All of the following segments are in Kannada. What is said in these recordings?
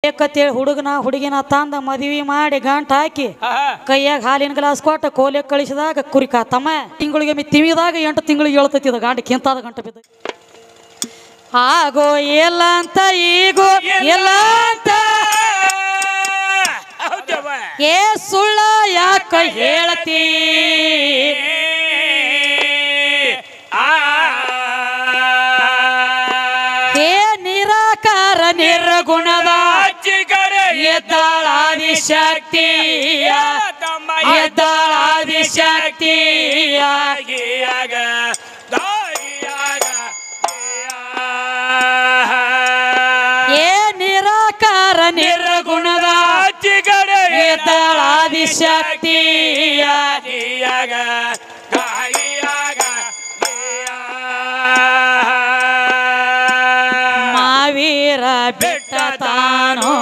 ಬೇಕತ್ತೇಳಿ ಹುಡುಗಿನ ತಂದ ಮದುವೆ ಮಾಡಿ ಗಂಟ ಹಾಕಿ ಕೈಯಾಗ ಹಾಲಿನ ಗ್ಲಾಸ್ ಕೊಟ್ಟ ಕೋಲೆ ಕಳಿಸಿದಾಗ ಕುರಿಕಾ ತಮ್ಮ ತಿಂಗಳಿಗೆ ತಿವಿದಾಗ 8 ತಿಂಗಳಿಗೆ ಹೇಳ್ತೈತಿ ಗಂಟ ಕಿಂತಾದ ಗಂಟ ಬಿದ್ದ ಆಗೋ ಎಲ್ಲ ಅಂತ ಈಗೋ ಎಲ್ಲ ಅಂತ ಏ ಸುಳ್ಳ ಯಾಕ ಹೇಳತಿ ಏ ನಿರಾಕಾರ ನಿರ್ಗುಣದ ಎದ್ದಾಳಾದಿ ಶಕ್ತಿಯ ಎದ್ದಾಳಾದಿ ಶಕ್ತಿಯಾಗಿಯಾಗ ಏ ನಿರಾಕಾರ ನಿರ್ಗುಣದ ಎದ್ದಾಳಾದಿ ಶಕ್ತಿಯಾಗಿಯಾಗ ಮಾವೀರ ಬಿಟ್ಟ ತಾನೋ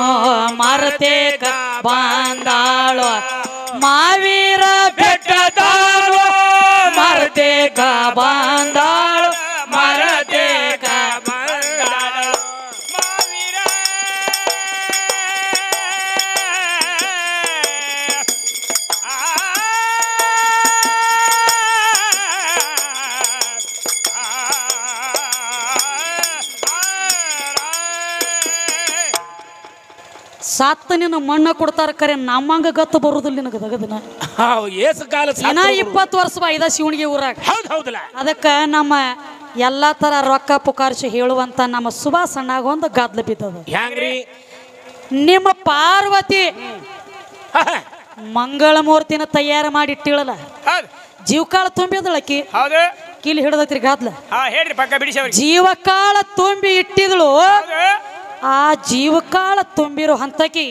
ಮರತೇಕ ಬಂದಾಳು ಮಾವೀರ ಬಿಟ್ಟ ತಾನೋ ಮರತೇಕ ಬಂದಾಳು ಮರತೇಕ ಬಂದಾಳು ಮಾವೀರ ಸತ್ತ ನಿನ್ನ ಮಣ್ಣ ಕೊಡ್ತಾರ ಕರೆ ನಮ್ಮಂಗ ಗತ್ತು ಬರುದಿಲ್ಲ ನಿನಗ ದಗದನ ಏಸು ಕಾಲ ಇನ್ನ 20 ವರ್ಷ ಇದ ಶಿವಣಿಗೆ ಊರಾಗ ಹೌದಲ್ಲ ಅದಕ್ಕ ನಮ್ಮ ಎಲ್ಲಾ ತರ ರೊಕ್ಕ ಪುಕಾರ್ಸಿ ಹೇಳುವಂತ ನಮ್ಮ ಸುಭಾಷ್ ಅಣ್ಣಾಗ ಒಂದು ಗದ್ಲ ಬಿದ್ದದ ಹ್ಯಾಂಗ್ರಿ ನಿಮ್ಮ ಪಾರ್ವತಿ ಮಂಗಳ ಮೂರ್ತಿನ ತಯಾರು ಮಾಡಿ ಇಟ್ಟಿಳಲ್ಲ ಜೀವಕಾಳ ತುಂಬಿದಳಕಿ ಕಿಲಿ ಹಿಡದೈತ್ರಿ ಗದ್ಲ ಹೇಳ್ರಿ ಪಕ್ಕ ಬಿಡಿಸಿ ಜೀವಕಾಳ ತುಂಬಿ ಇಟ್ಟಿದಳು ಆ ಜೀವಕಾಳ ತುಂಬಿರೋ ಹಂತಕಿ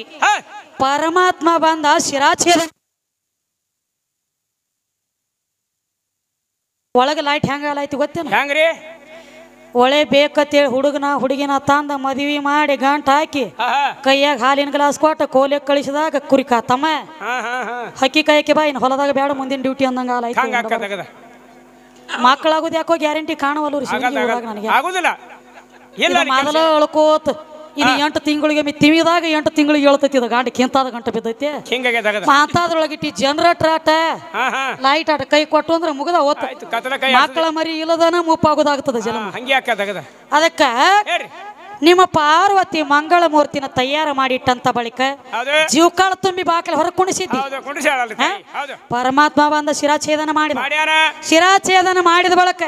ಪರಮಾತ್ಮ ಬಂದ ಶಿರಾಛೇದ ಒಳಗ ಲೈಟ್ ಹೆಂಗಾಲೈತಿ ಗೊತ್ತೇನ ಹೆಂಗ್ರಿ ಒಳೆ ಬೇಕತ್ತೇಳಿ ಹುಡುಗಿನ ತಂದ ಮದುವೆ ಮಾಡಿ ಗಂಟ ಹಾಕಿ ಕೈಯಾಗ ಹಾಲಿನ ಗ್ಲಾಸ್ ಕೊಟ್ಟ ಕೋಲೆ ಕಳಿಸಿದಾಗ ಕುರಿಕಾ ತಮ್ಮ ಹಕ್ಕಿ ಕಾಯಕ್ಕೆ ಬಾ ಇನ್ನು ಹೊಲದಾಗ ಬೇಡ ಮುಂದಿನ ಡ್ಯೂಟಿ ಅಂದಂಗ ಆಲೈತಿ ಮಕ್ಕಳಾಗೋದು ಯಾಕೋ ಗ್ಯಾರಂಟಿ ಕಾಣವಲ್ಲ ನನಗೆ ಮೊದಲ ಅಳ್ಕೋತ ಇದು 8 ತಿಂಗಳಿಗೆ ತಿವಿದಾಗ 8 ತಿಂಗಳಿಗೆ ಹೇಳ್ತೈತಿ ಗಾಡಿ ಕಿಂತಾದ ಗಂಟ ಬಿದ್ದೈತಿ ಮಾತಾದ್ರೊಳಗಿಟ್ಟಿ ಜನರೇಟರ್ ಆಟ ಲೈಟ್ ಆಟ ಕೈ ಕೊಟ್ಟು ಅಂದ್ರೆ ಮುಗದ ಓದ್ತ ಮಕ್ಕಳ ಮರಿ ಇಲ್ಲದನ ಮುಪ್ಪಾಗೋದಾಗ್ತದ ಜನ ಅದಕ್ಕ ನಿಮ್ಮ ಪಾರ್ವತಿ ಮಂಗಳ ಮೂರ್ತಿನ ತಯಾರು ಮಾಡಿಟ್ಟಂತ ಬಳಿಕ ಜೀವಕಾಳ ತುಂಬಿ ಬಾಕಲ ಹೊರ ಕುಣಿಸಿದ್ದಿ ಪರಮಾತ್ಮ ಬಂದ ಶಿರಾಛೇದನ ಮಾಡಿದ ಶಿರಾಛೇದನ ಮಾಡಿದ ಬಳಕ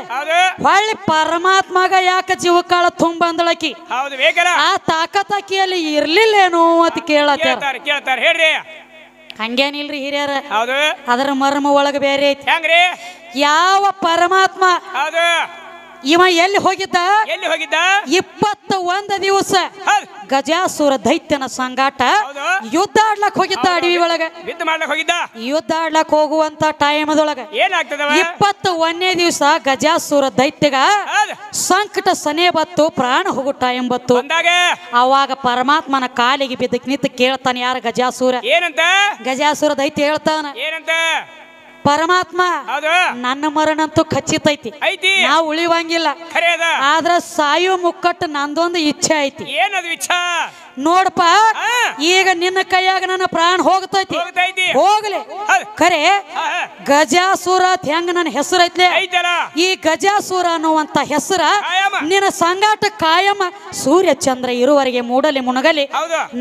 ಹೊಳ್ಳಿ ಪರಮಾತ್ಮಗ ಯಾಕ ಜೀವಕಾಳ ತುಂಬಂದಳಕಿ ಆ ತಾಕತಕಿಯಲ್ಲಿ ಇರ್ಲಿಲ್ಲೇನು ಅಂತ ಕೇಳತ್ತಾರ ಹಂಗೇನಿಲ್ರಿ ಹಿರಿಯರ ಅದರ ಮರ್ಮ ಒಳಗ ಬೇರೆ ಐತಿ ಯಾವ ಪರಮಾತ್ಮ ಇವ ಎಲ್ಲಿ ಹೋಗಿದ್ದ 21 ದಿವಸ ಗಜಾಸುರ ದೈತ್ಯನ ಸಂಗಾಟ ಯುದ್ಧ ಆಡ್ಲಕ್ ಹೋಗಿದ್ದ ಅಡವಿ ಒಳಗ ಯುದ್ಧ ಆಡ್ಲಕ್ ಹೋಗುವಂತ ಟೈಮದೊಳಗ 21ನೇ ದಿವಸ ಗಜಾಸುರ ದೈತ್ಯಗ ಸಂಕಟ ಸನೇ ಬತ್ತು ಪ್ರಾಣ ಹೋಗು ಟೈಮ್ ಬತ್ತು ಅವಾಗ ಪರಮಾತ್ಮನ ಕಾಲಿಗೆ ಬಿದ್ದಕ್ ನಿಂತು ಕೇಳ್ತಾನೆ ಯಾರ ಗಜಾಸುರ ದೈತ್ಯ ಹೇಳ್ತಾನ ಪರಮಾತ್ಮ ನನ್ನ ಮರಣಂತೂ ಖಚಿತೈತಿ ನಾ ಉಳಿವಂಗಿಲ್ಲ ಆದ್ರ ಸಾಯೋ ಮುಕ್ಕಟ್ಟು ನಂದೊಂದು ಇಚ್ಛೆ ಐತಿ ನೋಡಪ್ಪ ಈಗ ನಿನ್ನ ಕೈಯಾಗ ನನ್ನ ಪ್ರಾಣ ಹೋಗ್ತೈತಿ ಹೋಗ್ಲಿ ಖರೆ ಗಜಾಸುರ ಹೆಂಗ ನನ್ನ ಹೆಸರು ಐತ್ಲೆ ಈ ಗಜಾಸುರ ಅನ್ನುವಂತ ಹೆಸರ ನಿನ್ನ ಸಂಗಾಟ ಕಾಯಮ ಸೂರ್ಯ ಚಂದ್ರ ಇರುವರೆಗೆ ಮೂಡಲಿ ಮುಣಗಲಿ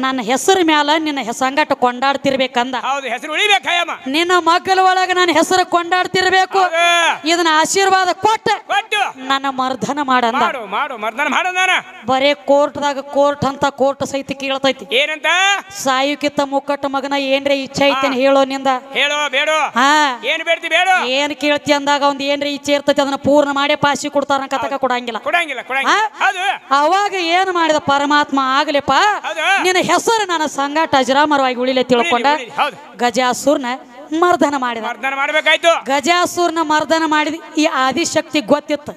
ನನ್ನ ಹೆಸರು ಮ್ಯಾಲ ನಿನ್ನ ಸಂಗಾಟ ಕೊಂಡಾಡ್ತಿರ್ಬೇಕಂದ ನಿನ್ನ ಮಗ್ಗಲ ಒಳಗ ನನ್ನ ಹೆಸರು ಕೊಂಡಾಡ್ತಿರ್ಬೇಕು ಇದನ್ನ ಆಶೀರ್ವಾದ ಕೊಟ್ಟ ನನ್ನ ಮರ್ದನ ಮಾಡಂದ ಬರೇ ಕೋರ್ಟ್ದಾಗ ಕೋರ್ಟ್ ಅಂತ ಕೋರ್ಟ್ ಸಹಿತ ಕೇಳ್ತೈತಿ ಏನಂತ ಸಾಯುಕಿತ್ತ ಮುಕ್ಕಟ್ಟ ಮಗನ ಏನ್ರೆ ಇಚ್ಛೆ ಐತೇನೆ ಹೇಳೋ ನಿಂದ ಏನ್ ಕೇಳ್ತಿ ಅಂದಾಗ ಒಂದ್ ಏನ್ರೆ ಇಚ್ಛೆ ಇರ್ತೈತಿ ಅದನ್ನ ಪೂರ್ಣ ಮಾಡೇ ಪಾಸಿ ಕೊಡ್ತಾರ ಕತಕ ಕೊಡಂಗಿಲ್ಲ ಅವಾಗ ಏನ್ ಮಾಡಿದ ಪರಮಾತ್ಮ ಆಗ್ಲಿಪ್ಪ ನಿನ್ನ ಹೆಸರು ನನ್ನ ಸಂಗಾಟ ಅಜರಾಮರವಾಗಿ ಉಳಿಲೆ ತಿಳ್ಕೊಂಡ ಗಜಾಸುರ್ನ ಮರ್ದನ ಮಾಡಿದ ಗಜಾಸುರ್ನ ಮರ್ದನ ಮಾಡಿದ ಈ ಆದಿಶಕ್ತಿ ಗೊತ್ತಿತ್ತು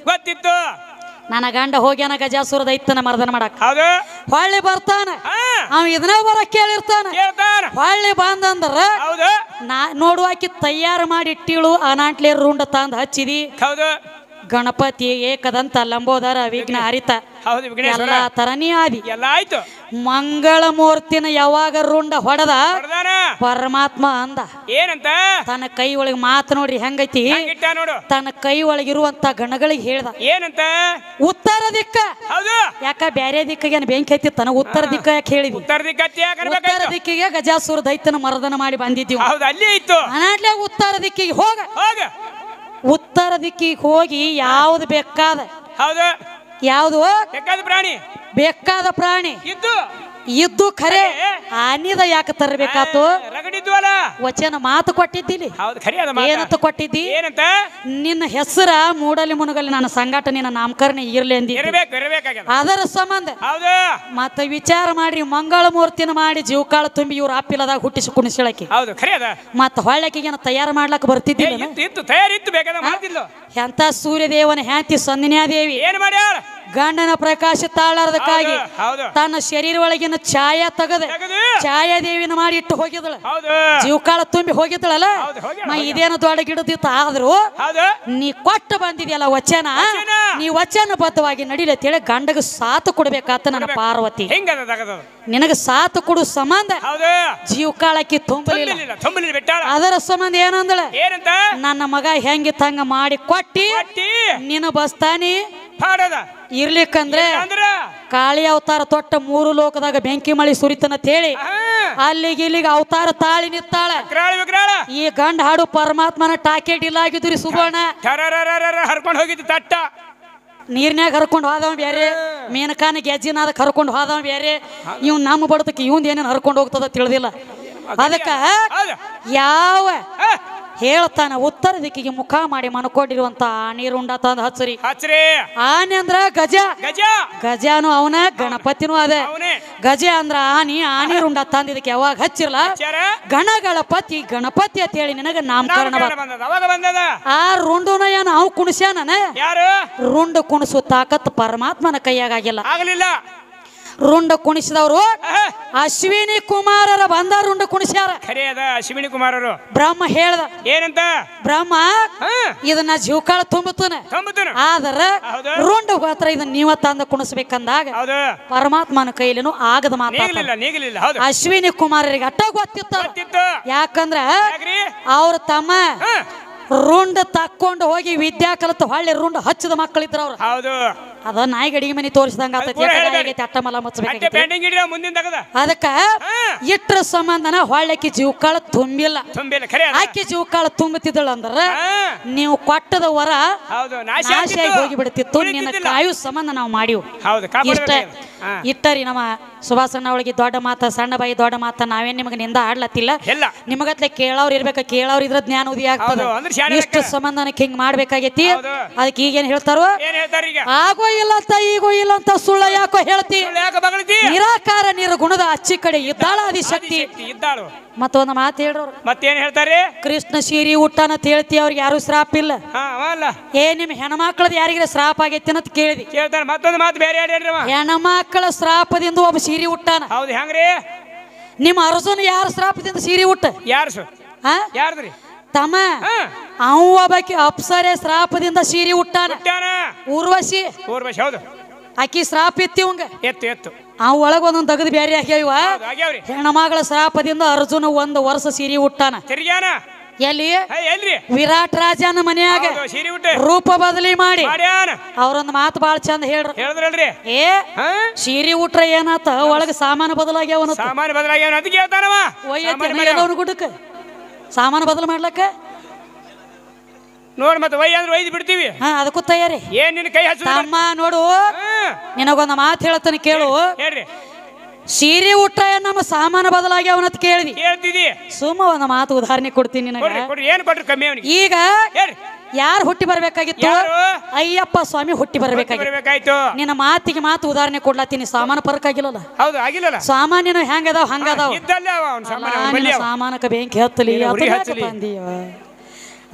ನನ್ನ ಗಂಡ ಹೋಗ್ಯಾನ ಗಜಾಸುರ ದೈತ್ಯನ ಮರ್ದನ ಮಾಡಕ್ ಹೊಳ್ಳಿ ಬರ್ತಾನ ಅವ ಇದನ್ನ ಬರಕ್ ಕೇಳಿರ್ತಾನ ಹೊಳ್ಳಿ ಬಂದಂದ್ರ ನೋಡುವಾಕಿ ತಯಾರು ಮಾಡಿ ಇಟ್ಟಿಳು ಅನಾಟ್ಲೆ ರುಂಡ ತಂದ್ ಹಚ್ಚಿದಿ ಗಣಪತಿ ಏಕದಂತ ಲಂಬೋದರ ವಿಘ್ನ ಹರಿತ ಹೌದು ವಿಘ್ನೇಶ್ವರ ಎಲ್ಲಾ ತರನೇ ಆದಿ ಎಲ್ಲ ಆಯ್ತು ಮಂಗಳ ಮೂರ್ತಿನ ಯಾವಾಗ ರುಂಡ ಹೊಡೆದ ಹೊಡ್ದಾನ ಪರಮಾತ್ಮ ಅಂದ ಏನಂತ ತನ್ನ ಕೈ ಒಳಗೆ ಮಾತು ನೋಡ್ರಿ ಹೆಂಗೈತಿ ಹಂಗಿಟ್ಟ ನೋಡು ತನ್ನ ಕೈ ಒಳಗಿರುವಂತ ಗಣಗಳಿಗೆ ಹೇಳ್ದ ಏನಂತ ಉತ್ತರ ದಿಕ್ಕ ಹೌದು ಯಾಕ ಬ್ಯಾರೆ ದಿಕ್ಕಿಗೆ ಬೆಂಕಿ ಹತ್ತಿ ತನ ಉತ್ತರ ದಿಕ್ಕ ಯಾಕೆ ಹೇಳಿದ್ವಿ ಉತ್ತರ ದಿಕ್ಕತ್ತಿ ಉತ್ತರ ಯಾಕನ್ಬೇಕಾಯ್ತು ದಿಕ್ಕಿಗೆ ಗಜಾಸುರ ದೈತ್ಯನ ಮರ್ದನ ಮಾಡಿ ಬಂದಿದ್ದೀವಿ ಹೌದು ಅಲ್ಲಿ ಇತ್ತು ಅನಾಡ್ಲೆ ಉತ್ತರ ದಿಕ್ಕಿಗೆ ಹೋಗ ಹೋಗ ಉತ್ತರ ದಿಕ್ಕಿಗೆ ಹೋಗಿ ಯಾವ್ದು ಬೇಕಾದ ಹೌದು ಯಾವ್ದು ಬೇಕಾದ ಪ್ರಾಣಿ ಬೇಕಾದ ಪ್ರಾಣಿ ಇದ್ದು ಖರೆ ಆನಿದ ಯಾಕೆ ತರಬೇಕಾತು ರಗಡಿದ್ವಲ್ಲ ವಚನ ಮಾತು ಕೊಟ್ಟಿದ್ದಿಲಿ ಹೌದು ಖರಿ ಅದ ಏನಂತ ಕೊಟ್ಟಿದ್ದಿ ಏನಂತ ನಿನ್ನ ಹೆಸರ ಮೂಡಲಿ ಮುನಗಲಿ ನನ್ನ ಸಂಗಾಟ ನಿನ್ನ ನಾಮಕರಣ ಇರ್ಲಿ ಅಂದಿ ಇರ್ಬೇಕಾಗ್ಯದ ಅದರ ಸಂಬಂಧ ಹೌದು ಮತ್ತ ವಿಚಾರ ಮಾಡ್ರಿ ಮಂಗಳ ಮೂರ್ತಿನ ಮಾಡಿ ಜೀವಕಾಳ ತುಂಬಿ ಇವ್ರ ಆಪಿಲದಾಗ ಹುಟ್ಟಿಸಿ ಕುಣಿಸಿಳಕಿ ಹೌದು ಖರಿ ಅದ ಮತ್ತ ಹೊಳ್ಳಕಿಗೆ ತಯಾರು ಮಾಡ್ಲಕ್ ಬರ್ತಿದ್ದಿಲ್ಲ ಇತ್ತು ತಯಾರಿತ್ತು ಬೇಕಾದ ಮಾಡ್ತಿಲ್ಲ ಎಂತ ಸೂರ್ಯದೇವನ ಹ್ಯಾಂತಿ ಸಂದಿನ್ಯಾದೇವಿ ಏನ್ ಮಾಡ್ಯಾಳ ಗಂಡನ ಪ್ರಕಾಶ ತಾಳಾರದಕ್ಕಾಗಿ ಹೌದು ತನ್ನ ಶರೀರ ಒಳಗಿನ ಛಾಯಾ ತೆಗದ ಛಾಯಾದೇವಿನ ಮಾಡಿ ಇಟ್ಟು ಹೋಗಿದಳ ಹೌದು ಜೀವಕಾಳ ತುಂಬಿ ಹೋಗಿದ್ದಳಲ್ಲ ಇದೇನು ದೊಡ್ಡ ಗಿಡದಿತ್ತು ಆದ್ರೂ ಹೌದು ನೀ ಕೊಟ್ಟು ಬಂದಿದ್ಯಲ್ಲ ವಚನ ನೀ ವಚನಬದ್ಧವಾಗಿ ನಡಿಲತ್ತೇಳಿ ಗಂಡಗ ಸಾತು ಕೊಡ್ಬೇಕಾತ ನನ್ನ ಪಾರ್ವತಿ ಹೆಂಗದ ನಿನಗ ಸಾತು ಕೊಡು ಸಂಬಂಧ ಹೌದು ಜೀವಕಾಳಕ್ಕಿ ತುಂಬಲಿಲ್ಲ ತುಂಬಲಿ ಬಿಟ್ಟಾಳ ಅದರ ಸಂಬಂಧ ಏನಂದಳ ಏನಂತ ನನ್ನ ಮಗ ಹೆಂಗಿತ್ತ ಹಂಗ ಮಾಡಿ ಕೊಟ್ಟಿ ನಿನ್ನ ಬಸ್ತಾನಿ ಪಾಡದ ಇರ್ಲಿಕ್ಕಂದ್ರೆ ಅಂದ್ರ ಕಾಳಿ ಅವತಾರ ತೊಟ್ಟ 3 ಲೋಕದಾಗ ಬೆಂಕಿ ಮಳಿ ಸುರಿತನ ಹೇಳಿ ಅಲ್ಲಿಗೆ ಇಲ್ಲಿಗೆ ಅವತಾರ ತಾಳಿ ನಿತ್ತಾಳ ಈ ಗಂಡ ಹಾಡು ಪರಮಾತ್ಮನ ಟಾಕೆಟ್ ಇಲ್ಲ ಆಗಿದ್ರಿ ಸುಬರ್ಣ ಹರ್ಕೊಂಡು ಹೋಗಿದ್ದು ತಟ್ಟ ನೀರ್ನ್ಯಾಗ ಹರ್ಕೊಂಡು ಹೋದವ ಬೇರೆ ಮೇನಕಾನ ಗೆಜ್ಜಿನಾದ ಹರ್ಕೊಂಡು ಹೋದವ ಬೇರೆ ಇವ್ ನಮ್ಮ ಬಡತಕ್ಕೆ ಇವಂದ ಏನೇನು ಹರ್ಕೊಂಡು ಹೋಗ್ತದ ತಿಳಿದಿಲ್ಲ ಅದಕ್ಕ ಯಾವ ಹೇಳ್ತಾನ ಉತ್ತರ ದಿಕ್ಕಿಗೆ ಮುಖ ಮಾಡಿ ಮನ್ಕೊಂಡಿರುವಂತ ಆನೆರುಂಡ ತಂದ ಹಚ್ಚರಿ ಆನೆ ಅಂದ್ರ ಗಜ ಗಜಾನು ಅವನ ಗಣಪತಿನೂ ಅದ ಗಜ ಅಂದ್ರ ಆನೆ ರುಂಡ ತಂದ ಇದಕ್ಕೆ ಯಾವಾಗ ಹಚ್ಚಿರಲ್ಲ ಗಣಪತಿ ಗಣಪತಿ ಅಂತ ಹೇಳಿ ನಿನಗ ನಾಮಕರಣ ಆ ರುಂಡುನ ಏನು ಅವ್ ಕುಣಿಸ್ಯಾನ ರುಂಡು ಕುಣಿಸು ತಾಕತ್ ಪರಮಾತ್ಮನ ಕೈಯಾಗಿಲ್ಲ ರುಂಡ ಕುಣಿಸಿದವರು ಅಶ್ವಿನಿ ಕುಮಾರರ ಬಂದ ರುಂಡ ಕುಣಿಸ್ಯಾರ ಅಶ್ವಿನಿ ಕುಮಾರರು ಬ್ರಹ್ಮ ಹೇಳ್ದ ಏನಂತ ಬ್ರಹ್ಮ ಇದನ್ನ ಜೀವಕಾಳ ತುಂಬುತ್ತಾನೆ ಆದ್ರ ರುಂಡ ಹತ್ರ ಇದನ್ನ ನೀವ ತಂದ ಕುಣಿಸ್ಬೇಕಂದಾಗ ಪರಮಾತ್ಮನ ಕೈಲಿನೂ ಆಗದ ಮಾತಾಡ ಅಶ್ವಿನಿ ಕುಮಾರರಿಗೆ ಅಟ್ಟ ಗೊತ್ತಿತ್ತು ಯಾಕಂದ್ರ ಅವ್ರ ತಮ್ಮ ರುಂಡ ತಕ್ಕೊಂಡು ಹೋಗಿ ವಿದ್ಯಾ ಕಲಿತು ಹೊಳ್ಳಿ ರುಂಡ ಹಚ್ಚದ ಮಕ್ಕಳಿದ್ರ ಅವ್ರು ಅದ ನಾಯಿಗೆ ಅಡಿಗೆ ಮನೆ ತೋರಿಸಿದಂಗ ಅಟ್ಟ ಮಲ ಮುಚ್ಚಬೇಕು ಅದಕ್ಕ ಇಟ್ರ ಸಂಬಂಧನ ಹೊಳ್ಳಕ್ಕಿ ಜೀವಕಾಳ ತುಂಬಿಲ್ಲ ಆಕಿ ಜೀವಕಾಳ ತುಂಬುತ್ತಿದ್ದಳ ಅಂದ್ರ ನೀವು ಕೊಟ್ಟದ ವರ ನಾಶಿಯಾಗಿ ಹೋಗಿ ಬಿಡ್ತಿತ್ತು ನಿನ್ನ ಕಾಯು ಸಂಬಂಧ ನಾವು ಮಾಡಿವು ಇಟ್ಟರಿ ನಮ್ಮ ಸುಭಾಸಣ್ಣ ಅವಳಿಗೆ ದೊಡ್ಡ ಮಾತ ಸಣ್ಣ ಬಾಯಿ ದೊಡ್ಡ ಮಾತ ನಾವೇನ್ ನಿಮಗೆ ನಿಂದ ಆಡ್ಲತ್ತಿಲ್ಲ ನಿಮಗತ್ಲೆ ಕೇಳವ್ರ ಇರ್ಬೇಕ ಕೇಳವ್ರ ಇದ್ರ ಜ್ಞಾನ ಉದಿ ಆಗ್ತದ ಇಷ್ಟು ಸಂಬಂಧನಕ್ಕೆ ಹಿಂಗ್ ಮಾಡ್ಬೇಕಾಗೈತಿ ಅದಕ್ಕೆ ಈಗೇನ್ ಹೇಳ್ತಾರೋ ಆಗೋ ಇಲ್ಲ ಅಂತ ಈಗೋ ಇಲ್ಲ ಅಂತ ಸುಳ್ಳ ಯಾಕೋ ಹೇಳ್ತಿ ನಿರಾಕಾರ ನಿರ್ಗುಣದ ಅಚ್ಚಿ ಕಡೆ ಇದ್ದಾಳ ಆದಿಶಕ್ತಿ ಮತ್ತೊಂದು ಮಾತು ಹೇಳ್ರವ್ರು ಮತ್ತೇನ್ ಹೇಳ್ತಾರೆ ಕೃಷ್ಣ ಶೀರಿ ಊಟನ ಅಂತ ಹೇಳ್ತಿ ಅವ್ರಿಗೆ ಯಾರು ಶ್ರಾಪ ಇಲ್ಲ ನಿಮ್ ಹೆಣ್ಮಕ್ಳದ್ ಯಾರಿಗಾರ ಶ್ರಾಪ ಆಗೈತಿ ಅಂತ ಕೇಳಿದಿ ಮತ್ತೊಂದು ಮಾತು ಬೇರೆ ಹೆಣ್ಮಕ್ಳ ಶ್ರಾಪದಿಂದ ಒಬ್ಬ ಸೀರೆ ಉಟ್ಟಾನ ಹೌದು ಹೆಂಗ್ರಿ ನಿಮ್ಮ ಅರ್ಜುನ್ ಯಾರ ಶ್ರಾಪದಿಂದ ಸೀರೆ ಉಟ್ಟ ಯಾರ್ದ್ರಿ ತಮ್ಮ ಅವ ಒಬ್ಬಾಕಿ ಅಪ್ಸರೆ ಶ್ರಾಪದಿಂದ ಸೀರೆ ಉಟ್ಟಾನ ಊರ್ವಶಿ ಹೌದು ಆಕಿ ಶ್ರಾಪ ಎತ್ತಿ ಅವಂಗ ಎತ್ತು ಅವ್ ಒಳಗ ಒಂದೊಂದು ತೆಗೆದು ಬೇರೆ ಆಗ್ಯಾವ ಹೆಣ್ಮಗಳ ಶ್ರಾಪದಿಂದ ಅರ್ಜುನ 1 ವರ್ಷ ಸೀರೆ ಉಟ್ಟಾನ ಎಲ್ಲಿ ವಿರಾಟ್ ರಾಜನ ಮನೆಯಾಗ ರೂಪ ಬದಲಿ ಮಾಡಿ ಅವ್ರೊಂದು ಮಾತು ಬಾಳ ಚಂದ ಹೇಳ್ರಿ ಸೀರೆ ಉಟ್ರ ಏನಾತ ಒಳಗ ಸಾಮಾನು ಬದಲಾಗ್ಯಾವ ಗುಡ್ಡಕ್ಕ ಸಾಮಾನು ಬದಲು ಮಾಡ್ಲಕ್ಕ ನೋಡ್ ಮತ್ತೆ ವೈ ಅಂದ್ರೆ ಒಯ್ದು ಬಿಡ್ತೀವಿ ಅದಕ್ಕೂ ತಯಾರಿ ಏನ್ ನಿನ್ನ ಕೈ ಹಚ್ಚ ತಮ್ಮ ನೋಡು ನಿನಗೊಂದು ಮಾತು ಹೇಳ್ತಾನೆ ಕೇಳು ಹೇಳ್ರಿ ಸೀರೆ ಉಟ್ರ ನಮ್ಮ ಸಾಮಾನು ಬದಲಾಗ್ಯಾವನತ್ ಕೇಳ್ತಿದಿ ಸುಮ್ಮ ಒಂದು ಮಾತು ಉದಾಹರಣೆ ಕೊಡ್ತೀನಿ ನಿನಗೆ ಈಗ ಯಾರು ಹುಟ್ಟಿ ಬರ್ಬೇಕಾಗಿತ್ತು ಅಯ್ಯಪ್ಪ ಸ್ವಾಮಿ ಹುಟ್ಟಿ ಬರ್ಬೇಕಾಗಿತ್ತು ನಿನ್ನ ಮಾತಿಗೆ ಮಾತು ಉದಾಹರಣೆ ಕೊಡ್ಲಾತೀನಿ ಸಾಮಾನು ಪರಕ್ ಆಗಿಲ್ಲ ಸಾಮಾನ್ಯನು ಹೆಂಗದಾವ್ ಹಂಗದಾವ್ ಸಾಮಾನಕ ಬೆಂಕಿ ಹತ್ತಲಿ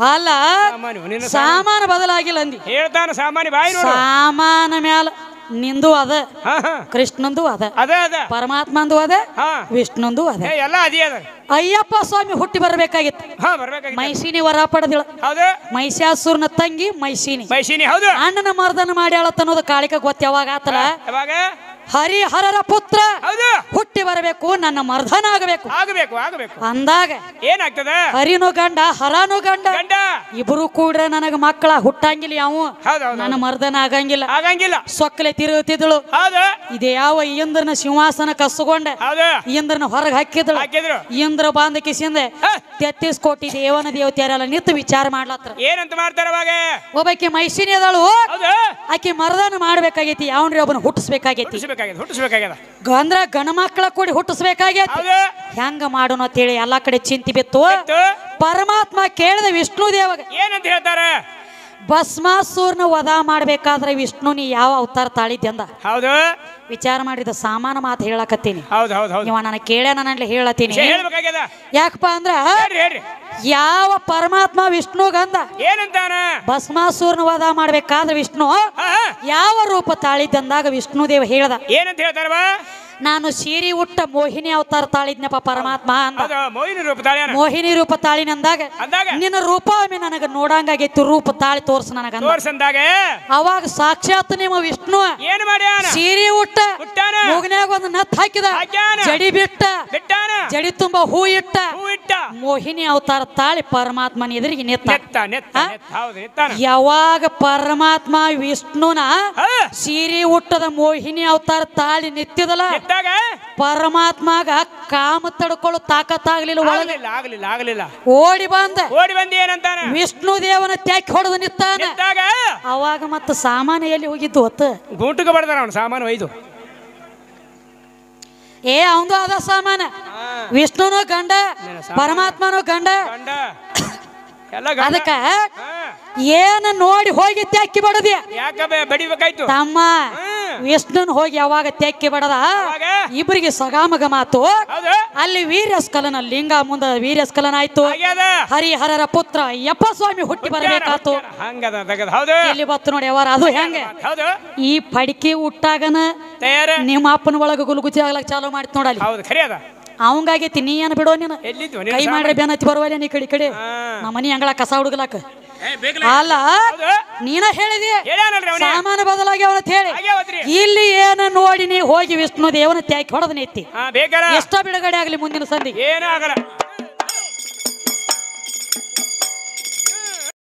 ಅಲ್ಲ ಸಾಮಾನು ಬದಲಾಗಿಲ್ಲ ಅಂದಿ ಹೇಳ್ತಾನ ಸಾಮಾನ್ಯ ಬಾಯಿ ಸಾಮಾನ ಮ್ಯಾಲ ನಿಂದು ಅದ ಹಾ ಹಾ ಕೃಷ್ಣಂದು ಅದ ಅದ ಅದ ಪರಮಾತ್ಮಂದು ಅದ ಹಾ ವಿಷ್ಣುಂದು ಅದ ಎಲ್ಲ ಅದೇ ಅದ ಅಯ್ಯಪ್ಪ ಸ್ವಾಮಿ ಹುಟ್ಟಿ ಬರಬೇಕಾಗಿತ್ತು ಹಾ ಬರ್ಬೇಕಾಗಿತ್ತು ಮೈಸಿನಿ ವರ ಪಡೆದಿಳ ಹೌದು ಮೈಸಾಸುರನ ತಂಗಿ ಮೈಸಿನಿ ಮೈಸಿನಿ ಹೌದು ಅಣ್ಣನ ಮರ್ದನ ಮಾಡ್ಯಾಳತ್ತ ಅನ್ನೋದು ಕಾಳಿಕ ಗೊತ್ತ ಯಾವಾಗ ಆತಲ್ಲ ಯಾವಾಗ ಹರಿಹರರ ಪುತ್ರ ಹೌದು ಹುಟ್ಟಿ ಬರಬೇಕು ನನ್ನ ಮರ್ದನ ಆಗಬೇಕು ಆಗಬೇಕು ಆಗಬೇಕು ಅಂದಾಗ ಏನಾಗ್ತದ ಹರಿನು ಗಂಡ ಹರನು ಗಂಡ ಗಂಡ ಇಬ್ರು ಕೂಡ ನನಗ ಮಕ್ಕಳ ಹುಟ್ಟಂಗಿಲ್ಲ ಯಾವ ಹೌದು ನನ್ನ ಮರ್ದನ ಆಗಂಗಿಲ್ಲ ಆಗಂಗಿಲ್ಲ ಸೊಕ್ಕಲೆ ತಿರುಗುತ್ತಿದ್ದಳು ಹೌದು ಇದೇ ಯಾವ ಇಂದ್ರನ ಸಿಂಹಾಸನ ಕಸ್ಕೊಂಡ ಹೌದು ಇಂದ್ರನ ಹೊರಗೆ ಹಾಕಿದಳು ಹಾಕಿದ್ರು ಇಂದ್ರ ಬಾಂಧ ಕಿಸಿಂದ 33 ಕೋಟಿ ದೇವನ ದೇವತೆಯರೆಲ್ಲ ನಿಂತು ವಿಚಾರ ಮಾಡ್ಲತ್ರ ಏನಂತ ಮಾಡ್ತಾರ ಅವಾಗ ಒಬ್ಬಾಕಿ ಮೈಸಿನಿ ಅದಳು ಹೌದು ಆಕಿ ಮರ್ದನ ಮಾಡ್ಬೇಕಾಗೈತಿ ಯಾವನ್ರಿ ಒಬ್ಬನ ಹುಟ್ಟಿಸ್ಬೇಕಾಗೈತಿ ಹುಟ್ಟಿಸ್ಬೇಕಾಗ್ಯದ ಅಂದ್ರ ಗಣ ಮಕ್ಕಳ ಕೂಡಿ ಹುಟ್ಟಿಸ್ಬೇಕಾಗೈತಿ ಹೌದು ಹೆಂಗ ಮಾಡೋಣ ಅಂತೇಳಿ ಎಲ್ಲಾ ಕಡೆ ಚಿಂತಿ ಬಿತ್ತು ಆಯ್ತು. ಪರಮಾತ್ಮ ಕೇಳಿದ ವಿಷ್ಣು ದೇವಗ ಏನಂತ ಹೇಳ್ತಾರ ಭಸ್ಮಾಸುರನ ವಧ ಮಾಡ್ಬೇಕಾದ್ರೆ ವಿಷ್ಣು ನೀ ಯಾವ ಅವತಾರ ತಾಳಿದ್ಯಂದ ಹೌದು ವಿಚಾರ ಮಾಡಿದ ಸಾಮಾನ ಮಾತು ಹೇಳಕತ್ತೀನಿ ಹೌದು ಹೌದು ಹೌದು ಇವ ನನಗೆ ಕೇಳ ನಾನು ಹೇಳತ್ತೀನಿ ಹೇಳ್ಬೇಕಾಗ್ಯದ ಯಾಕಪ್ಪ ಅಂದ್ರ ಹೇಳ್ರಿ ಹೇಳ್ರಿ ಯಾವ ಪರಮಾತ್ಮ ವಿಷ್ಣುಗಂದ ಏನಂತಾನ ಭಸ್ಮಾಸುರನ ವಧ ಮಾಡ್ಬೇಕಾದ್ರೆ ವಿಷ್ಣು ಹಾ, ಹಾ. ಯಾವ ರೂಪ ತಾಳಿದ್ದಂದಾಗ ವಿಷ್ಣು ದೇವ ಹೇಳ್ದ ಏನಂತ ಹೇಳ್ತಾರವ ನಾನು ಸೀರಿ ಉಟ್ಟ ಮೋಹಿನಿ ಅವತಾರ ತಾಳಿದ್ನಪ್ಪ ಪರಮಾತ್ಮ ಅಂದ ಹೌದು ಮೋಹಿನಿ ರೂಪ ತಾಳ್ಯಾನ ಮೋಹಿನಿ ರೂಪ ತಾಳಿನಂದಾಗ ಅಂದಾಗ ನಿನ್ನ ರೂಪ ನನಗ ನೋಡಂಗಾಗೈತಿ ರೂಪ ತಾಳಿ ತೋರ್ಸ ನನಗ ತೋರ್ಸಂದಾಗ ಅವಾಗ ಸಾಕ್ಷಾತ್ ನಿಮ್ಮ ವಿಷ್ಣು ಏನ್ ಮಾಡ್ಯಾನ ಸೀರೆ ಉಟ್ಟ ಹುಟ್ಟಾನ ಮೂಗನ್ಯಾಗ ಒಂದು ನತ್ ಹಾಕಿದ ಹಾಕ್ಯಾನ. ಜಡಿ ಬಿಟ್ಟ ಬಿಟ್ಟಾನ ಜಡಿ ತುಂಬಾ ಹೂ ಇಟ್ಟ ಹೂ ಇಟ್ಟ ಮೋಹಿನಿ ಅವತಾರ ತಾಳಿ ಪರಮಾತ್ಮನ ಎದುರಿಗೆ ನಿತ್ತ ನೆತ್ತ ನೆತ್ತ ನೆತ್ತ ಹೌದು ನೆತ್ತಾನ ಯಾವಾಗ ಪರಮಾತ್ಮ ವಿಷ್ಣುನ ಹಾ. ಸೀರೆ ಉಟ್ಟದ ಮೋಹಿನಿ ಅವತಾರ ತಾಳಿ ನಿತ್ತಿದಲ್ಲ ನೆತ್ತಾಗ ಪರಮಾತ್ಮಗ ಕಾಮ ತಡ್ಕೊಳ್ಳೋ ತಾಕತ್ತಾಗ್ಲಿಲ್ಲ ಒಳಗೆ ಆಗ್ಲಿಲ್ಲ ಆಗ್ಲಿಲ್ಲ ಆಗ್ಲಿಲ್ಲ ಓಡಿ ಬಂದ ಓಡಿ ಬಂದಿ ಏನಂತಾನ ವಿಷ್ಣು ದೇವನ ತ್ಯಾಕಿ ಹೊಡೆದು ನಿತ್ತಾನ ನೆತ್ತಾಗ ಅವಾಗ ಮತ್ತ ಸಾಮಾನ್ಯ ಎಲ್ಲಿ ಹೋಗಿದ್ದು ಹೊತ್ತು ಗುಂಟುಗೆ ಬಡ್ದಾರ ಅವನು ಸಾಮಾನು ಒಯ್ದು ಅವಂದು ಅದ ಸಾಮಾನ ವಿಷ್ಣುನು ಗಂಡ ಪರಮಾತ್ಮನು ಗಂಡ ಗಂಡ ಎಲ್ಲ ಗಂಡ. ಅದಕ್ಕ ಹಾ. ಏನ ನೋಡಿ ಹೋಗಿ ತೆಕ್ಕಿ ಬಡದಿ ಯಾಕ ಬಡಿಬೇಕಾಯ್ತು ತಮ್ಮ ವಿಷ್ಣುನ್ ಹೋಗಿ ಯಾವಾಗ ತೆಕ್ಕಿ ಬಡದ ಅವಾಗ? ಇಬ್ಬರಿಗೆ ಸಗಾಮಗ ಮಾತು ಹೌದು ಅಲ್ಲಿ ವೀರ್ಯಸ್ಕಲನ ಲಿಂಗ ಮುಂದ ವೀರ್ಯಸ್ಕಲನ ಆಯ್ತು ಆಗ್ಯಾದ ಹರಿಹರರ ಪುತ್ರ ಯಪ್ಪ ಸ್ವಾಮಿ ಹುಟ್ಟಿ ಬರಬೇಕಾತು ಹಂಗದ ತಗದ ಹೌದು ಎಲ್ಲಿ ಬತ್ತು ನೋಡಿ ಯಾವಾರ ಅದು ಹೆಂಗ ಹೌದು ಈ ಪಡಿಕೆ ಹುಟ್ಟಾಗನ ತಯಾರ ನಿಮ್ಮ ಅಪ್ಪನ ಒಳಗ ಗುಲ್ಗುಚಿ ಆಗ್ಲಕ್ ಚಾಲೂ ಮಾಡಿತ್ ನೋಡಲ್ಲಿ ಹೌದು ಖರಿ ಅದ ಅವಂಗಾಗೈತಿ ನೀ ಏನ್ ಬಿಡೋ ನೀನು ಎಲ್ಲಿದ್ವು ಕೈ ಮಾಡ್ರೆ ಬೆನ್ನತ್ತಿ ಬರುವಲ್ಲ ನೀ ಕಡೆ ನಮ್ಮ ಮನಿ ಅಂಗಳ ಕಸ ಹುಡುಗಲಾಕ ಅಲ್ಲ ನೀನ ಹೇಳಿದಿ ಹೇಳ್ಯಾನಲ್ರಿ ಅವನೇ ಸಾಮಾನು ಬದಲಾಗಿ ಅವನ ಹೇಳಿ ಆಗ್ಯಾವತ್ರಿ ಇಲ್ಲಿ ಏನ ನೋಡಿ ನೀ ಹೋಗಿ ವಿಷ್ಣು ದೇವನ ತ್ಯಾಕಿ ಹೊಡೆದ ನೆತ್ತಿ ಹಾ ಬೇಕಾರ ಎಷ್ಟ ಬಿಡುಗಡೆ ಆಗ್ಲಿ ಮುಂದಿನ ಸಂಧಿಗೆ ಏನೂ ಆಗಲ್ಲ